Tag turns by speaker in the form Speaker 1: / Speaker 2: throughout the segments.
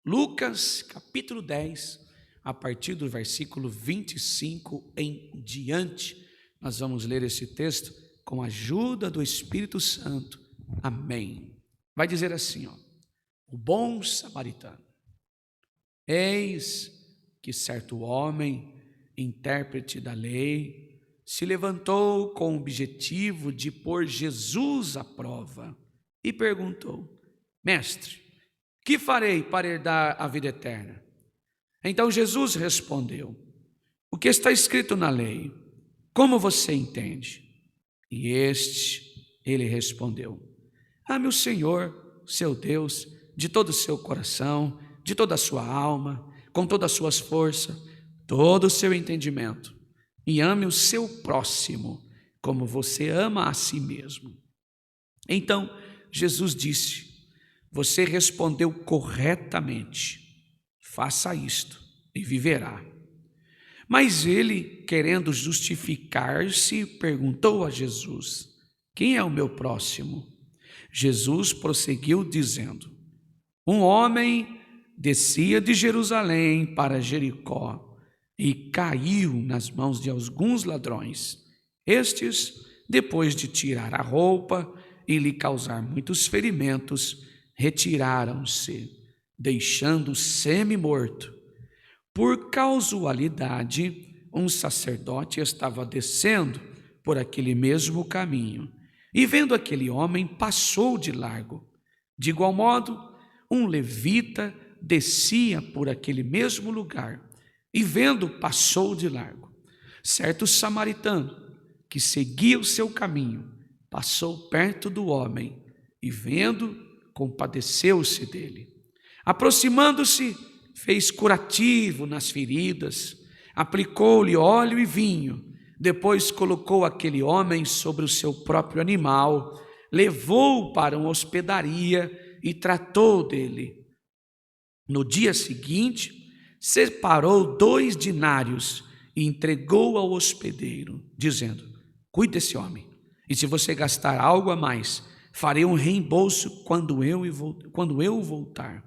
Speaker 1: Lucas, capítulo 10, a partir do versículo 25 em diante. Nós vamos ler esse texto com a ajuda do Espírito Santo. Amém. Vai dizer assim, o bom samaritano. Eis que certo homem, intérprete da lei, se levantou com o objetivo de pôr Jesus à prova e perguntou: Mestre, que farei para herdar a vida eterna? Então Jesus respondeu: O que está escrito na lei? Como você entende? E ele respondeu: Ame o Senhor, seu Deus, de todo o seu coração, de toda a sua alma, com todas as suas forças, todo o seu entendimento, e ame o seu próximo, como você ama a si mesmo. Então Jesus disse: Você respondeu corretamente, faça isto e viverá. Mas ele, querendo justificar-se, perguntou a Jesus: Quem é o meu próximo? Jesus prosseguiu dizendo: Um homem descia de Jerusalém para Jericó e caiu nas mãos de alguns ladrões. Estes, depois de tirar a roupa e lhe causar muitos ferimentos, retiraram-se, deixando-o semi-morto. Por casualidade, um sacerdote estava descendo por aquele mesmo caminho e, vendo aquele homem, passou de largo. De igual modo, um levita descia por aquele mesmo lugar e, vendo, passou de largo. Certo samaritano, que seguia o seu caminho, passou perto do homem e, vendo, compadeceu-se dele. Aproximando-se, fez curativo nas feridas, aplicou-lhe óleo e vinho, depois colocou aquele homem sobre o seu próprio animal, levou-o para uma hospedaria e tratou dele. No dia seguinte, separou 2 dinários e entregou ao hospedeiro, dizendo: Cuide desse homem, e se você gastar algo a mais, farei um reembolso quando eu voltar.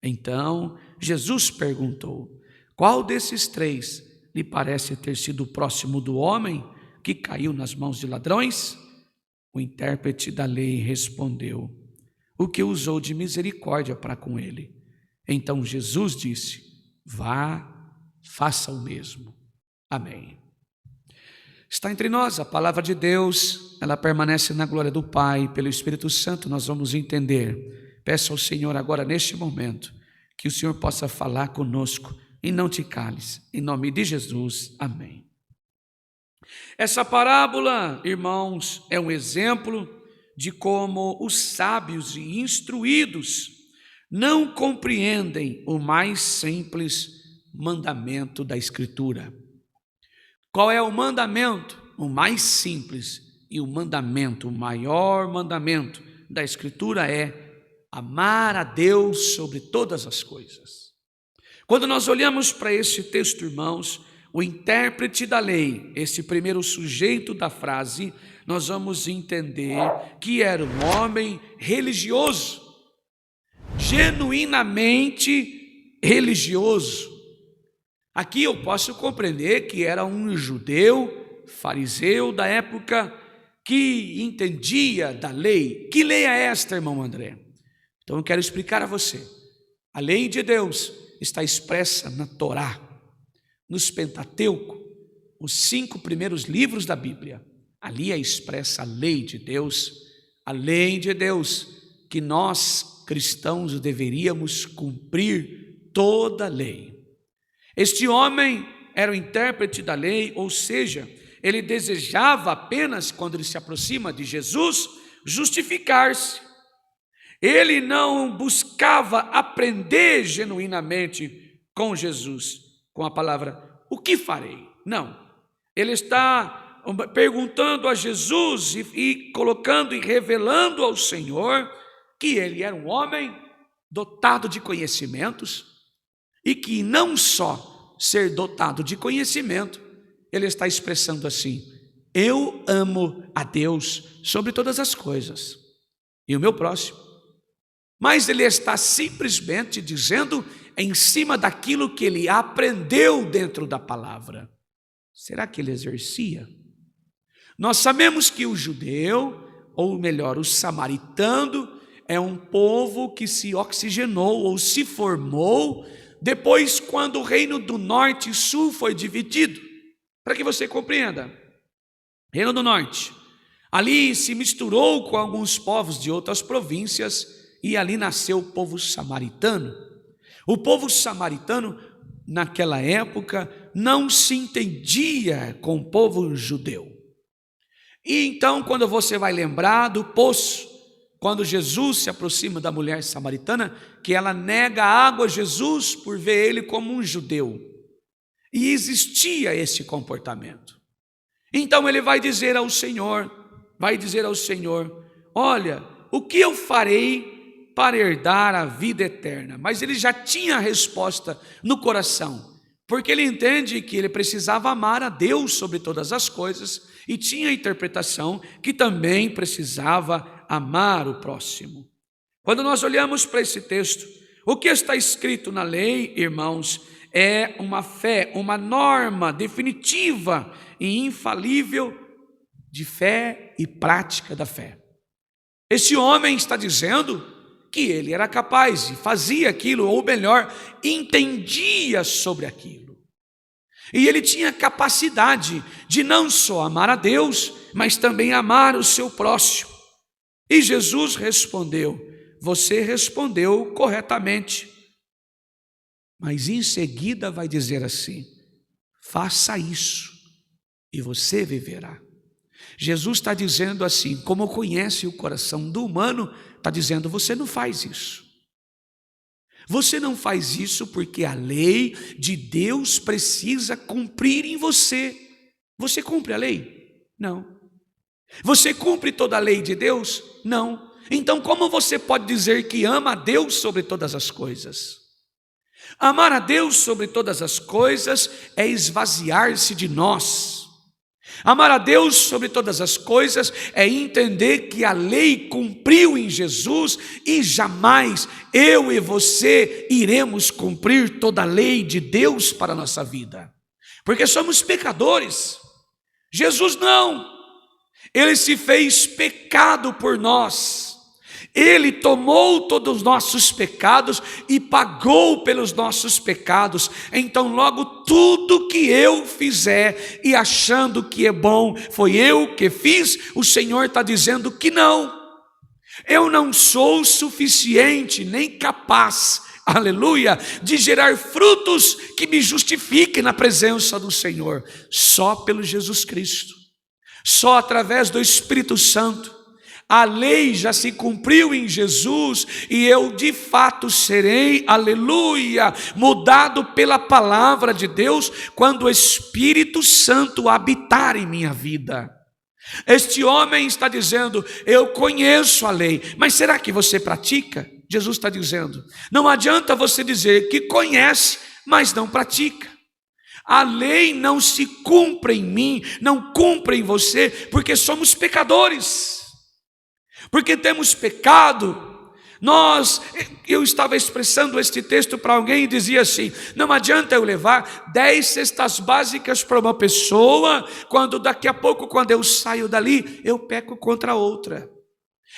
Speaker 1: Então Jesus perguntou: Qual desses 3 lhe parece ter sido o próximo do homem que caiu nas mãos de ladrões? O intérprete da lei respondeu: O que usou de misericórdia para com ele. Então Jesus disse: Vá, faça o mesmo. Amém. Está entre nós a palavra de Deus, ela permanece na glória do Pai, pelo Espírito Santo nós vamos entender. Peço ao Senhor agora neste momento, que o Senhor possa falar conosco e não te cales, em nome de Jesus, amém. Essa parábola, irmãos, é um exemplo de como os sábios e instruídos não compreendem o mais simples mandamento da Escritura. Qual é o mandamento? O mais simples e o mandamento, o maior mandamento da Escritura é amar a Deus sobre todas as coisas. Quando nós olhamos para esse texto, irmãos, o intérprete da lei, esse primeiro sujeito da frase, nós vamos entender que era um homem religioso, genuinamente religioso. Aqui eu posso compreender que era um judeu, fariseu da época, que entendia da lei. Que lei é esta, irmão André? Então eu quero explicar a você. A lei de Deus está expressa na Torá, nos Pentateuco, os 5 primeiros livros da Bíblia. Ali é expressa a lei de Deus que nós cristãos deveríamos cumprir toda a lei. Este homem era o intérprete da lei, ou seja, ele desejava apenas, quando ele se aproxima de Jesus, justificar-se. Ele não buscava aprender genuinamente com Jesus, com a palavra, o que farei? Não, ele está perguntando a Jesus e colocando e revelando ao Senhor que ele era um homem dotado de conhecimentos e que não só ser dotado de conhecimento, ele está expressando assim: eu amo a Deus sobre todas as coisas e o meu próximo. mas ele está simplesmente dizendo em cima daquilo que ele aprendeu dentro da palavra. Será que ele exercia? Nós sabemos que o judeu, ou melhor, o samaritano, é um povo que se oxigenou ou se formou depois quando o reino do norte e sul foi dividido. Para que você compreenda, reino do norte, ali se misturou com alguns povos de outras províncias e ali nasceu o povo samaritano. O povo samaritano, naquela época, não se entendia com o povo judeu. E então, quando você vai lembrar do poço, quando Jesus se aproxima da mulher samaritana, que ela nega água a Jesus por ver ele como um judeu. E existia esse comportamento. Então ele vai dizer ao Senhor, olha, o que eu farei para herdar a vida eterna? Mas ele já tinha a resposta no coração, porque ele entende que ele precisava amar a Deus sobre todas as coisas e tinha a interpretação que também precisava amar o próximo. Quando nós olhamos para esse texto, o que está escrito na lei, irmãos, é uma fé, uma norma definitiva e infalível de fé e prática da fé. Esse homem está dizendo que ele era capaz e fazia aquilo, ou melhor, entendia sobre aquilo. E ele tinha capacidade de não só amar a Deus, mas também amar o seu próximo. E Jesus respondeu: você respondeu corretamente. Mas em seguida vai dizer assim: faça isso e você viverá. Jesus está dizendo assim, como conhece o coração do humano, está dizendo: você não faz isso. Você não faz isso porque a lei de Deus precisa cumprir em você. Você cumpre a lei? Não. Você cumpre toda a lei de Deus? Não. Então como você pode dizer que ama a Deus sobre todas as coisas? Amar a Deus sobre todas as coisas é esvaziar-se de nós. Amar a Deus sobre todas as coisas é entender que a lei cumpriu em Jesus e jamais eu e você iremos cumprir toda a lei de Deus para a nossa vida, porque somos pecadores. Jesus não, ele se fez pecado por nós. Ele tomou todos os nossos pecados e pagou pelos nossos pecados. Então logo tudo que eu fizer e achando que é bom, foi eu que fiz, o Senhor está dizendo que não. Eu não sou suficiente nem capaz, aleluia, de gerar frutos que me justifiquem na presença do Senhor. Só pelo Jesus Cristo, só através do Espírito Santo. A lei já se cumpriu em Jesus e eu de fato serei, aleluia, mudado pela palavra de Deus quando o Espírito Santo habitar em minha vida. Este homem está dizendo: eu conheço a lei, mas será que você pratica? Jesus está dizendo: não adianta você dizer que conhece, mas não pratica. A lei não se cumpre em mim, não cumpre em você, porque somos pecadores. Porque temos pecado. Eu estava expressando este texto para alguém e dizia assim: não adianta eu levar 10 cestas básicas para uma pessoa, quando daqui a pouco, quando eu saio dali, eu peco contra outra.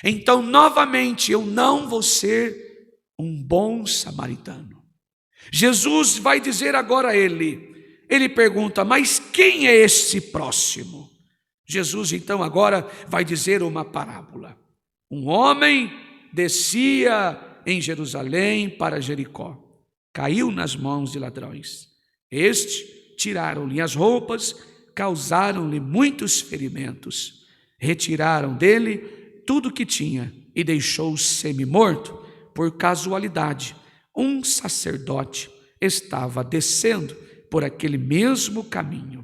Speaker 1: Então novamente eu não vou ser um bom samaritano. Jesus vai dizer agora a ele pergunta: mas quem é esse próximo? Jesus então agora vai dizer uma parábola. Um homem descia em Jerusalém para Jericó, caiu nas mãos de ladrões. Tiraram-lhe as roupas, causaram-lhe muitos ferimentos, retiraram dele tudo o que tinha e deixou-o semi-morto. Por casualidade, um sacerdote estava descendo por aquele mesmo caminho.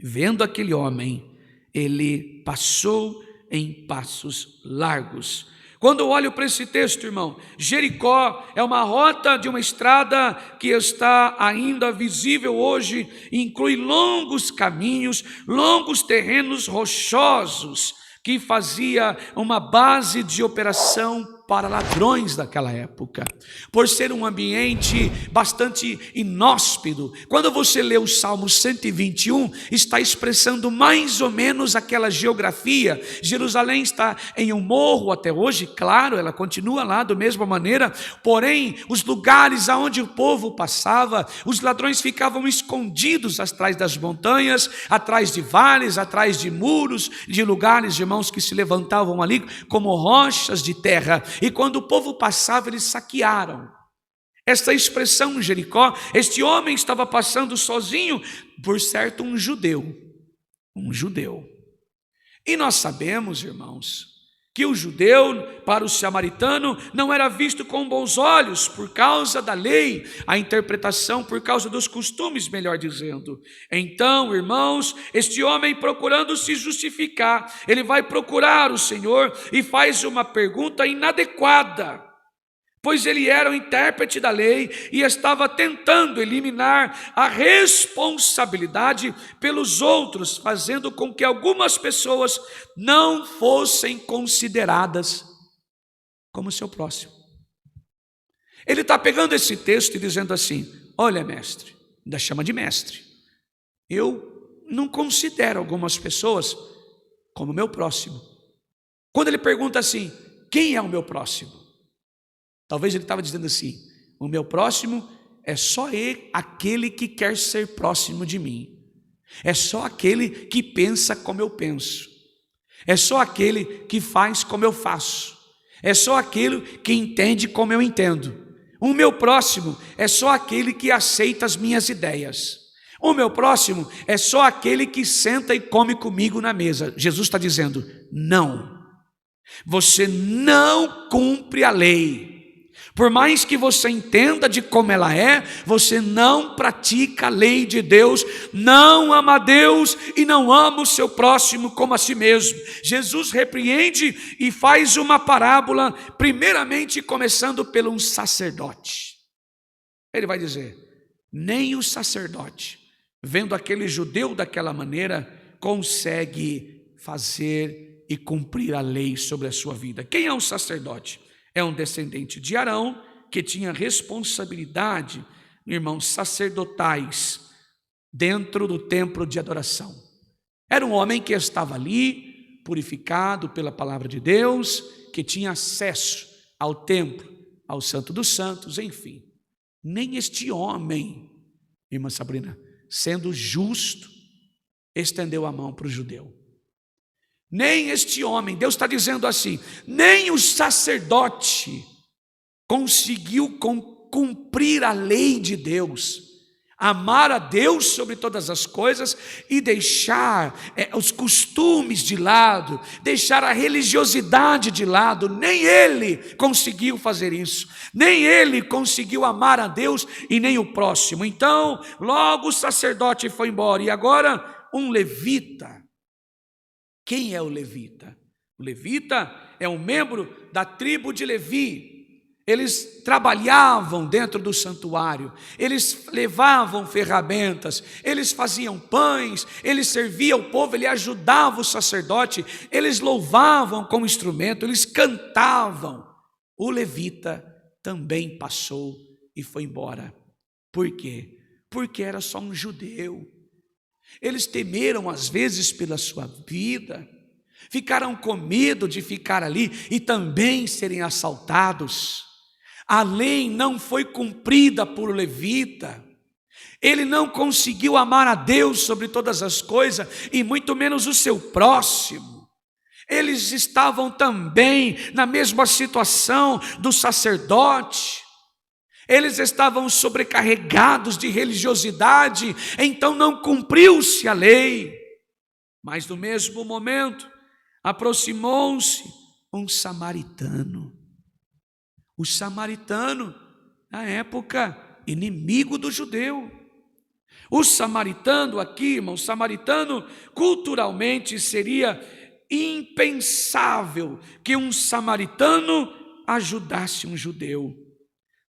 Speaker 1: Vendo aquele homem, ele passou em passos largos. Quando eu olho para esse texto, irmão, Jericó é uma rota de uma estrada que está ainda visível hoje, inclui longos caminhos, longos terrenos rochosos, que fazia uma base de operação para ladrões daquela época, por ser um ambiente bastante inóspito. Quando você lê o Salmo 121, está expressando mais ou menos aquela geografia. Jerusalém está em um morro até hoje, claro, ela continua lá da mesma maneira, porém, os lugares aonde o povo passava, os ladrões ficavam escondidos atrás das montanhas, atrás de vales, atrás de muros, de lugares, irmãos, que se levantavam ali como rochas de terra, e quando o povo passava, eles saquearam. Esta expressão Jericó, este homem estava passando sozinho, por certo um judeu, e nós sabemos, irmãos, que o judeu, para o samaritano, não era visto com bons olhos, por causa da lei, a interpretação, por causa dos costumes, melhor dizendo. Então, irmãos, este homem procurando se justificar, ele vai procurar o Senhor e faz uma pergunta inadequada, pois ele era o intérprete da lei e estava tentando eliminar a responsabilidade pelos outros, fazendo com que algumas pessoas não fossem consideradas como seu próximo. Ele está pegando esse texto e dizendo assim: olha, mestre, ainda chama de mestre, eu não considero algumas pessoas como meu próximo. Quando ele pergunta assim, quem é o meu próximo? Talvez ele estava dizendo assim: o meu próximo é só aquele que quer ser próximo de mim, é só aquele que pensa como eu penso, é só aquele que faz como eu faço, é só aquele que entende como eu entendo. O meu próximo é só aquele que aceita as minhas ideias. O meu próximo é só aquele que senta e come comigo na mesa. Jesus está dizendo: não, você não cumpre a lei. Por mais que você entenda de como ela é, você não pratica a lei de Deus, não ama a Deus e não ama o seu próximo como a si mesmo. Jesus repreende e faz uma parábola, primeiramente começando pelo um sacerdote. Ele vai dizer: nem o sacerdote, vendo aquele judeu daquela maneira, consegue fazer e cumprir a lei sobre a sua vida. Quem é um sacerdote? É um descendente de Arão, que tinha responsabilidade, irmãos, sacerdotais, dentro do templo de adoração. Era um homem que estava ali, purificado pela palavra de Deus, que tinha acesso ao templo, ao Santo dos Santos, enfim. Nem este homem, irmã Sabrina, sendo justo, estendeu a mão para o judeu. Nem este homem, Deus está dizendo assim, nem o sacerdote conseguiu cumprir a lei de Deus, amar a Deus sobre todas as coisas e deixar os costumes de lado, deixar a religiosidade de lado. Nem ele conseguiu fazer isso, nem ele conseguiu amar a Deus e nem o próximo. Então, logo o sacerdote foi embora, e agora um levita. Quem é o levita? O levita é um membro da tribo de Levi. Eles trabalhavam dentro do santuário, eles levavam ferramentas, eles faziam pães, eles serviam o povo, ele ajudava o sacerdote, eles louvavam com instrumento, eles cantavam. O levita também passou e foi embora. Por quê? Porque era só um judeu. Eles temeram às vezes pela sua vida, ficaram com medo de ficar ali e também serem assaltados. A lei não foi cumprida por levita, ele não conseguiu amar a Deus sobre todas as coisas e muito menos o seu próximo. Eles estavam também na mesma situação do sacerdote. Eles estavam sobrecarregados de religiosidade, então não cumpriu-se a lei. Mas no mesmo momento, aproximou-se um samaritano. O samaritano, na época, inimigo do judeu. O samaritano aqui, irmão, samaritano, culturalmente seria impensável que um samaritano ajudasse um judeu.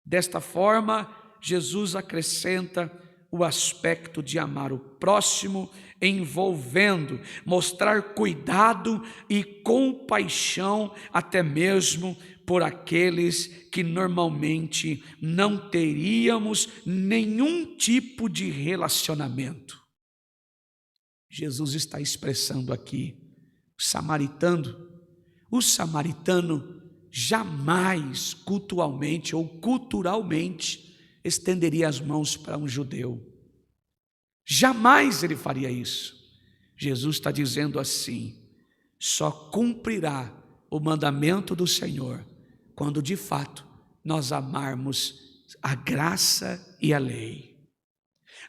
Speaker 1: Desta forma, Jesus acrescenta o aspecto de amar o próximo, envolvendo, mostrar cuidado e compaixão até mesmo por aqueles que normalmente não teríamos nenhum tipo de relacionamento. Jesus está expressando aqui, o samaritano jamais cultualmente ou culturalmente estenderia as mãos para um judeu. Jamais ele faria isso. Jesus está dizendo assim, só cumprirá o mandamento do Senhor quando de fato nós amarmos a graça e a lei.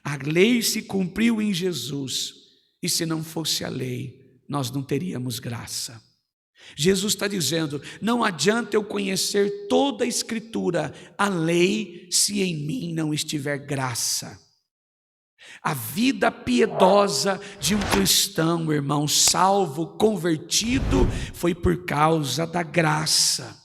Speaker 1: A lei se cumpriu em Jesus, e se não fosse a lei, nós não teríamos graça. Jesus está dizendo, não adianta eu conhecer toda a Escritura, a lei, se em mim não estiver graça. A vida piedosa de um cristão, irmão, salvo, convertido, foi por causa da graça.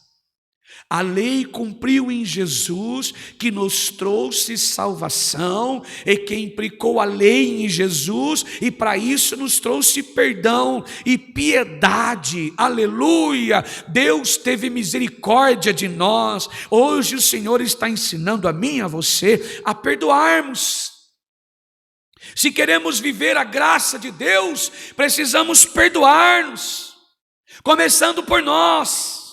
Speaker 1: A lei cumpriu em Jesus, que nos trouxe salvação, e que implicou a lei em Jesus, e para isso nos trouxe perdão e piedade, aleluia. Deus teve misericórdia de nós. Hoje o Senhor está ensinando a mim e a você a perdoarmos. Se queremos viver a graça de Deus, precisamos perdoar-nos, começando por nós.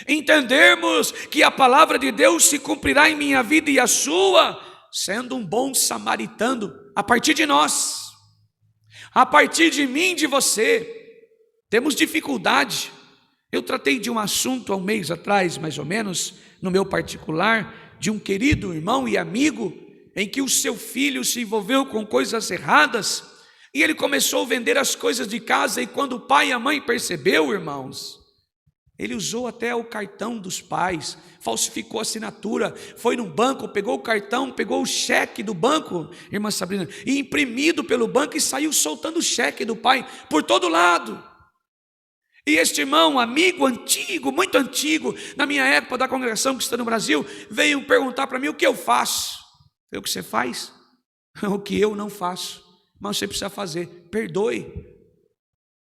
Speaker 1: Entendermos que a palavra de Deus se cumprirá em minha vida e a sua, sendo um bom samaritano, a partir de nós, a partir de mim, de você. Temos dificuldade. Eu tratei de um assunto há um mês atrás, mais ou menos, no meu particular, de um querido irmão e amigo, em que o seu filho se envolveu com coisas erradas, e ele começou a vender as coisas de casa, e quando o pai e a mãe percebeu, irmãos, ele usou até o cartão dos pais, falsificou a assinatura, foi no banco, pegou o cartão, pegou o cheque do banco, irmã Sabrina, e imprimido pelo banco, e saiu soltando o cheque do pai por todo lado. E este irmão, amigo antigo, muito antigo, na minha época da congregação cristã no Brasil, veio perguntar para mim o que eu faço. O que você faz? O que eu não faço, mas você precisa fazer, perdoe.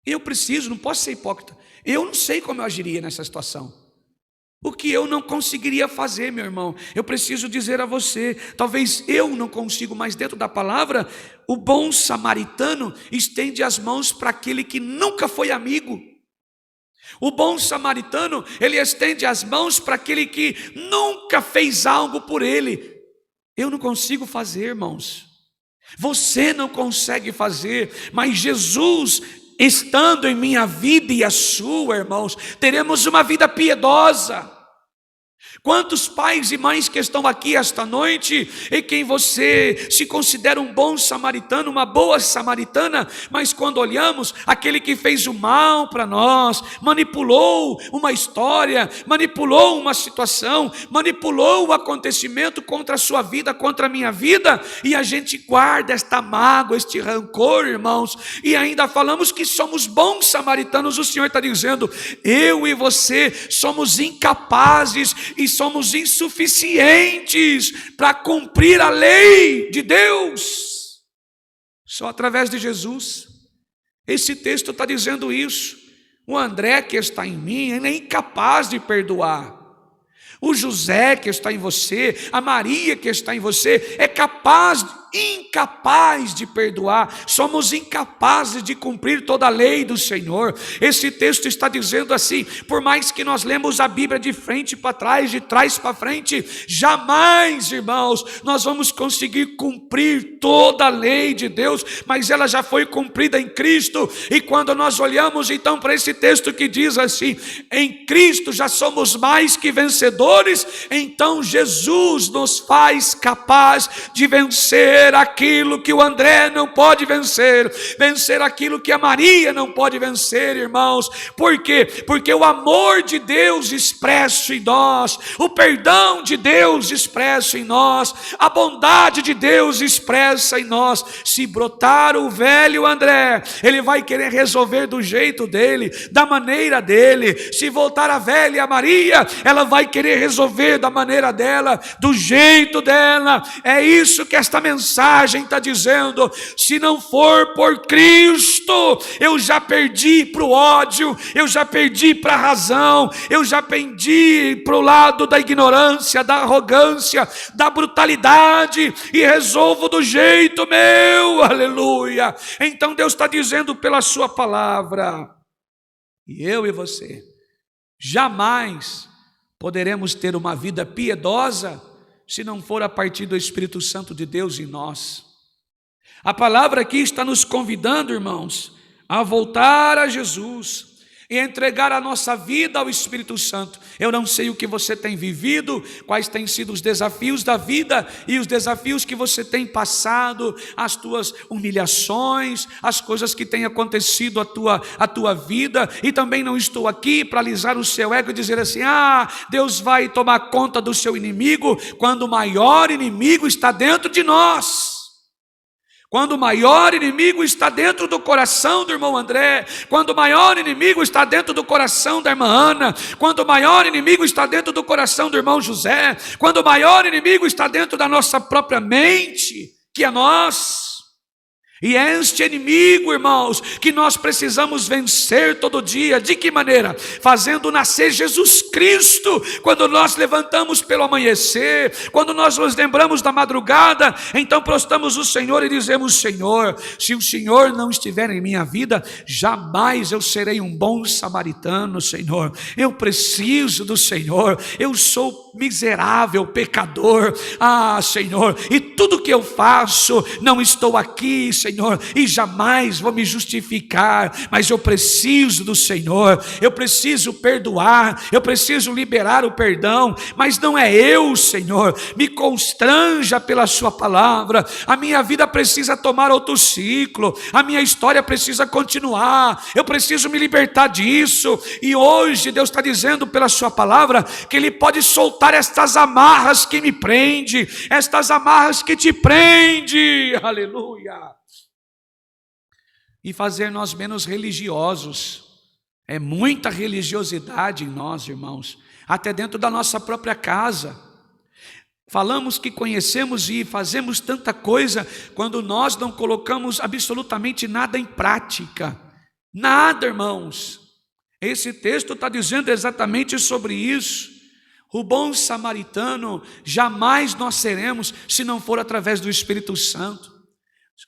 Speaker 1: Eu preciso, não posso ser hipócrita. Eu não sei como eu agiria nessa situação. O que eu não conseguiria fazer, meu irmão, eu preciso dizer a você, talvez eu não consigo, mas dentro da palavra, o bom samaritano estende as mãos para aquele que nunca foi amigo. O bom samaritano, ele estende as mãos para aquele que nunca fez algo por ele. Eu não consigo fazer, irmãos. Você não consegue fazer, mas Jesus, estando em minha vida e a sua, irmãos, teremos uma vida piedosa. Quantos pais e mães que estão aqui esta noite, e quem você se considera um bom samaritano, uma boa samaritana, mas quando olhamos, aquele que fez o mal para nós, manipulou uma história, manipulou uma situação, manipulou o acontecimento contra a sua vida, contra a minha vida, e a gente guarda esta mágoa, este rancor, irmãos, e ainda falamos que somos bons samaritanos. O Senhor está dizendo, eu e você somos incapazes e somos insuficientes para cumprir a lei de Deus. Só através de Jesus. Esse texto está dizendo isso. O André que está em mim, ele é incapaz de perdoar. O José que está em você, a Maria que está em você, é incapaz de perdoar. Somos incapazes de cumprir toda a lei do Senhor. Esse texto está dizendo assim, por mais que nós lemos a Bíblia de frente para trás, de trás para frente, jamais, irmãos, nós vamos conseguir cumprir toda a lei de Deus, mas ela já foi cumprida em Cristo. E quando nós olhamos então para esse texto que diz assim, em Cristo já somos mais que vencedores, então Jesus nos faz capaz de vencer aquilo que o André não pode vencer aquilo que a Maria não pode vencer, irmãos. Por quê? Porque o amor de Deus expresso em nós, o perdão de Deus expresso em nós, a bondade de Deus expressa em nós. Se brotar o velho André, ele vai querer resolver do jeito dele, da maneira dele. Se voltar a velha Maria, ela vai querer resolver da maneira dela, do jeito dela. É isso que esta mensagem mensagem está dizendo: se não for por Cristo, eu já perdi para o ódio, eu já perdi para a razão, eu já perdi para o lado da ignorância, da arrogância, da brutalidade, e resolvo do jeito meu, aleluia. Então Deus está dizendo pela sua palavra, e eu e você jamais poderemos ter uma vida piedosa se não for a partir do Espírito Santo de Deus em nós. A palavra aqui está nos convidando, irmãos, a voltar a Jesus e entregar a nossa vida ao Espírito Santo. Eu não sei o que você tem vivido, quais têm sido os desafios da vida e os desafios que você tem passado, as tuas humilhações, as coisas que têm acontecido à tua vida, e também não estou aqui para alisar o seu ego e dizer assim: Deus vai tomar conta do seu inimigo, quando o maior inimigo está dentro de nós. Quando o maior inimigo está dentro do coração do irmão André, quando o maior inimigo está dentro do coração da irmã Ana, quando o maior inimigo está dentro do coração do irmão José, quando o maior inimigo está dentro da nossa própria mente, que é nós. E é este inimigo, irmãos, que nós precisamos vencer todo dia. De que maneira? Fazendo nascer Jesus Cristo. Quando nós levantamos pelo amanhecer, quando nós nos lembramos da madrugada, então prostramos o Senhor e dizemos: Senhor, se o Senhor não estiver em minha vida, jamais eu serei um bom samaritano, Senhor. Eu preciso do Senhor, eu sou miserável, pecador, Senhor, e tudo que eu faço, não estou aqui, Senhor, e jamais vou me justificar, mas eu preciso do Senhor, eu preciso perdoar, eu preciso liberar o perdão, mas não é eu, Senhor, me constranja pela sua palavra, a minha vida precisa tomar outro ciclo, a minha história precisa continuar, eu preciso me libertar disso, e hoje Deus está dizendo pela sua palavra, que Ele pode soltar estas amarras que me prende, estas amarras que te prende, aleluia, e fazer nós menos religiosos. É muita religiosidade em nós, irmãos, até dentro da nossa própria casa. Falamos que conhecemos e fazemos tanta coisa, quando nós não colocamos absolutamente nada em prática, nada, irmãos. Esse texto está dizendo exatamente sobre isso. O bom samaritano jamais nós seremos se não for através do Espírito Santo.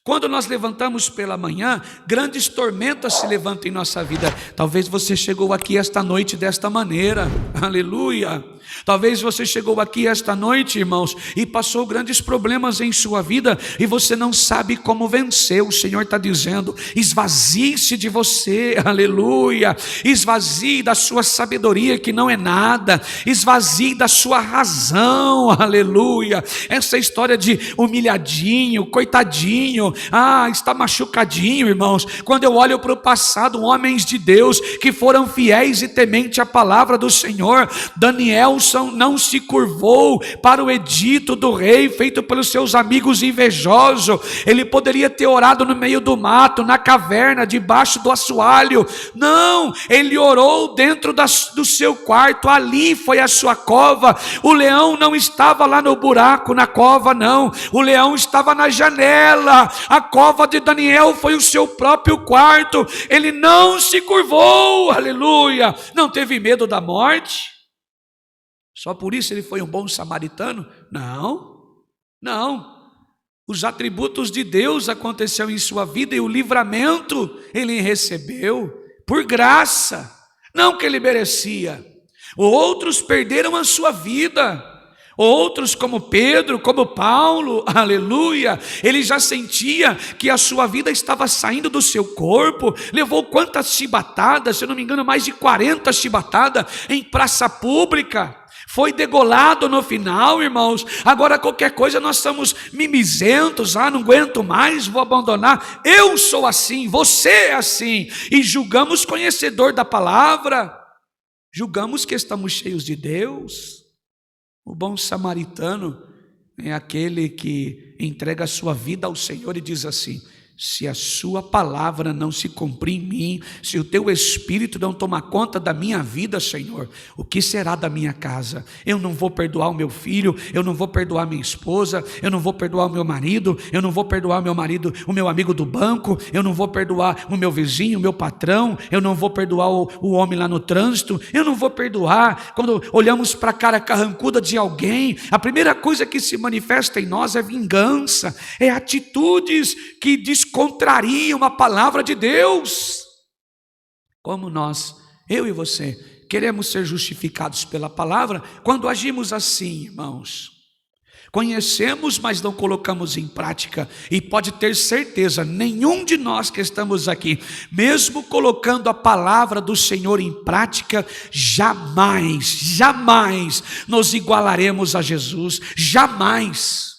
Speaker 1: Quando nós levantamos pela manhã, grandes tormentas se levantam em nossa vida. Talvez você chegou aqui esta noite desta maneira, aleluia. Talvez você chegou aqui esta noite, irmãos, e passou grandes problemas em sua vida, e você não sabe como vencer. O Senhor está dizendo: esvazie-se de você, aleluia. Esvazie da sua sabedoria, que não é nada. Esvazie da sua razão, aleluia. Essa história de humilhadinho, coitadinho, está machucadinho, irmãos. Quando eu olho para o passado, homens de Deus que foram fiéis e temente à palavra do Senhor. Daniel não se curvou para o edito do rei feito pelos seus amigos invejosos. Ele poderia ter orado no meio do mato, na caverna, debaixo do assoalho. Não, ele orou dentro do seu quarto. Ali foi a sua cova. O leão não estava lá no buraco, na cova, não. O leão estava na janela. A cova de Daniel foi o seu próprio quarto. Ele não se curvou, aleluia. Não teve medo da morte. Só por isso ele foi um bom samaritano? Não. Os atributos de Deus aconteceram em sua vida, e o livramento ele recebeu por graça, não que ele merecia. Outros perderam a sua vida. Outros, como Pedro, como Paulo, aleluia, ele já sentia que a sua vida estava saindo do seu corpo. Levou quantas chibatadas, se eu não me engano, mais de 40 chibatadas em praça pública. Foi degolado no final, irmãos. Agora qualquer coisa nós somos mimizentos. Não aguento mais, vou abandonar. Eu sou assim, você é assim. E julgamos conhecedor da palavra. Julgamos que estamos cheios de Deus. O bom samaritano é aquele que entrega a sua vida ao Senhor e diz assim: se a sua palavra não se cumprir em mim, se o teu Espírito não tomar conta da minha vida, Senhor, o que será da minha casa? Eu não vou perdoar o meu filho, eu não vou perdoar minha esposa, eu não vou perdoar o meu marido, eu não vou perdoar o meu marido, o meu amigo do banco, eu não vou perdoar o meu vizinho, o meu patrão, eu não vou perdoar o homem lá no trânsito, eu não vou perdoar. Quando olhamos para a cara carrancuda de alguém, a primeira coisa que se manifesta em nós é vingança, é atitudes que descontrariam a palavra de Deus. Como nós, eu e você, queremos ser justificados pela palavra quando agimos assim, irmãos. Conhecemos, mas não colocamos em prática, e pode ter certeza, nenhum de nós que estamos aqui, mesmo colocando a palavra do Senhor em prática, jamais nos igualaremos a Jesus, jamais.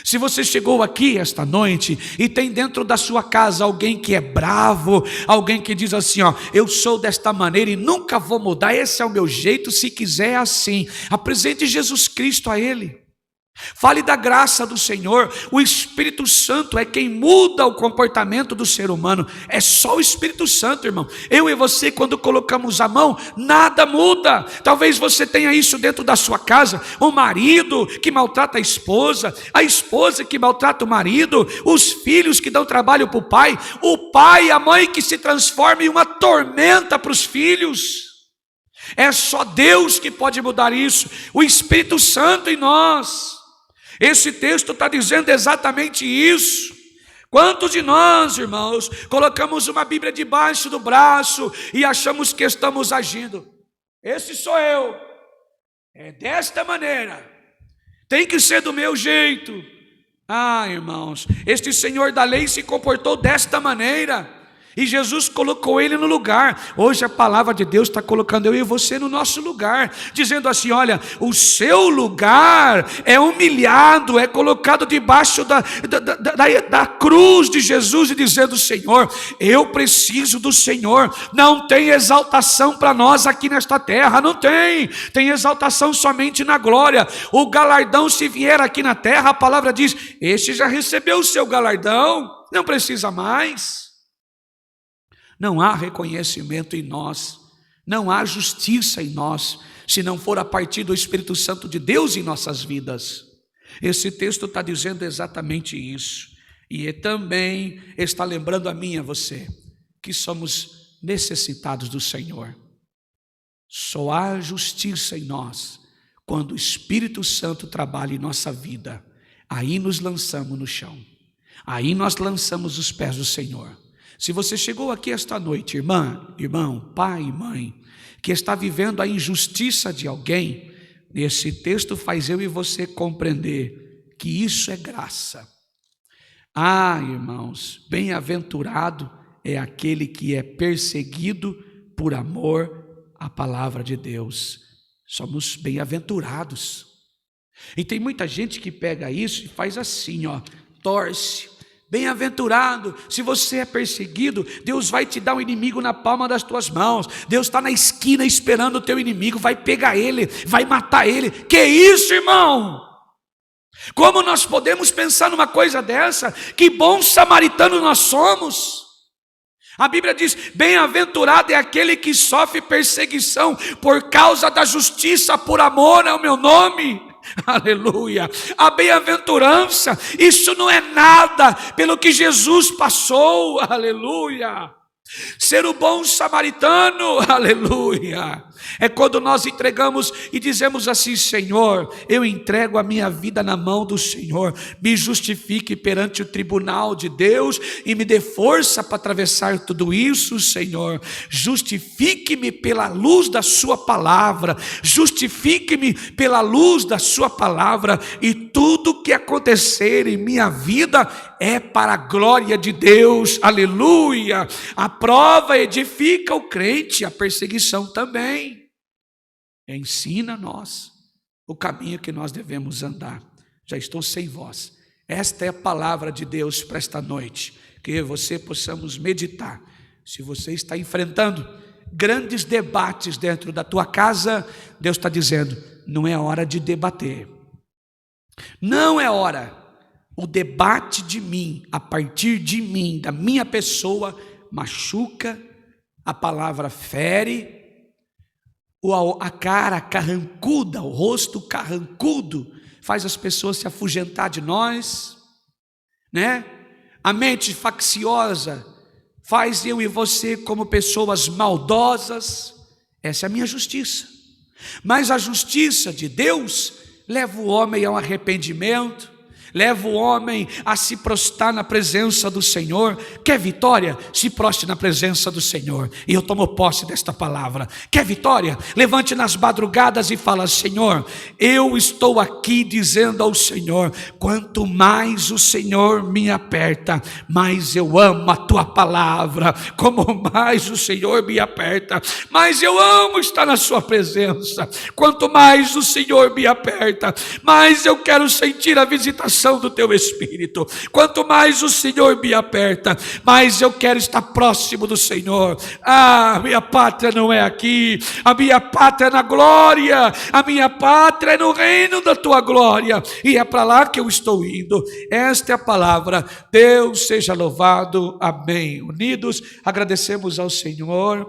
Speaker 1: Se você chegou aqui esta noite e tem dentro da sua casa alguém que é bravo, alguém que diz assim, eu sou desta maneira e nunca vou mudar, esse é o meu jeito, se quiser é assim, apresente Jesus Cristo a ele. Fale da graça do Senhor. O Espírito Santo é quem muda o comportamento do ser humano. É só o Espírito Santo, irmão. Eu e você, quando colocamos a mão, nada muda. Talvez você tenha isso dentro da sua casa. O marido que maltrata a esposa que maltrata o marido, os filhos que dão trabalho para o pai e a mãe que se transforma em uma tormenta para os filhos. É só Deus que pode mudar isso. O Espírito Santo em nós. Esse texto está dizendo exatamente isso. Quantos de nós, irmãos, colocamos uma Bíblia debaixo do braço e achamos que estamos agindo? Esse sou eu, é desta maneira, tem que ser do meu jeito. Irmãos, este Senhor da lei se comportou desta maneira, e Jesus colocou ele no lugar. Hoje a palavra de Deus está colocando eu e você no nosso lugar, dizendo assim, olha, o seu lugar é humilhado, é colocado debaixo da cruz de Jesus, e dizendo, Senhor, eu preciso do Senhor. Não tem exaltação para nós aqui nesta terra, não tem exaltação somente na glória. O galardão, se vier aqui na terra, a palavra diz, este já recebeu o seu galardão, não precisa mais. Não há reconhecimento em nós, não há justiça em nós, se não for a partir do Espírito Santo de Deus em nossas vidas. Esse texto está dizendo exatamente isso, e também está lembrando a mim e a você, que somos necessitados do Senhor. Só há justiça em nós, quando o Espírito Santo trabalha em nossa vida, aí nos lançamos no chão, aí nós lançamos os pés do Senhor. Se você chegou aqui esta noite, irmão, pai e mãe, que está vivendo a injustiça de alguém, esse texto faz eu e você compreender que isso é graça. Irmãos, bem-aventurado é aquele que é perseguido por amor à palavra de Deus. Somos bem-aventurados. E tem muita gente que pega isso e faz assim, torce. Bem-aventurado, se você é perseguido, Deus vai te dar um inimigo na palma das tuas mãos. Deus está na esquina esperando o teu inimigo, vai pegar ele, vai matar ele. Que isso, irmão? Como nós podemos pensar numa coisa dessa? Que bons samaritanos nós somos. A Bíblia diz, bem-aventurado é aquele que sofre perseguição por causa da justiça, por amor ao meu nome. Aleluia, a bem-aventurança, isso não é nada pelo que Jesus passou, aleluia. Ser o bom samaritano, aleluia, é quando nós entregamos e dizemos assim, Senhor, eu entrego a minha vida na mão do Senhor, me justifique perante o tribunal de Deus e me dê força para atravessar tudo isso, Senhor. Justifique-me pela luz da sua palavra, justifique-me pela luz da sua palavra, e tudo que acontecer em minha vida é para a glória de Deus, aleluia. A prova edifica o crente, a perseguição também. Ensina-nos o caminho que nós devemos andar. Já estou sem voz. Esta é a palavra de Deus para esta noite, que você possamos meditar. Se você está enfrentando grandes debates dentro da tua casa, Deus está dizendo, não é hora de debater. Não é hora. o debate de mim, a partir de mim, da minha pessoa, machuca, a palavra fere, a cara carrancuda, o rosto carrancudo, faz as pessoas se afugentar de nós, né? A mente facciosa faz eu e você como pessoas maldosas. Essa é a minha justiça. Mas a justiça de Deus leva o homem ao arrependimento, leva o homem a se prostrar na presença do Senhor. Quer vitória? Se prostre na presença do Senhor. E eu tomo posse desta palavra. Quer vitória? Levante nas madrugadas e fala: Senhor, eu estou aqui dizendo ao Senhor, quanto mais o Senhor me aperta, mais eu amo a tua palavra. Como mais o Senhor me aperta, mais eu amo estar na sua presença. Quanto mais o Senhor me aperta, mais eu quero sentir a visitação do teu Espírito. Quanto mais o Senhor me aperta, mais eu quero estar próximo do Senhor. Minha pátria não é aqui, a minha pátria é na glória, a minha pátria é no reino da tua glória, e é para lá que eu estou indo. Esta é a palavra. Deus seja louvado, amém. Unidos, agradecemos ao Senhor.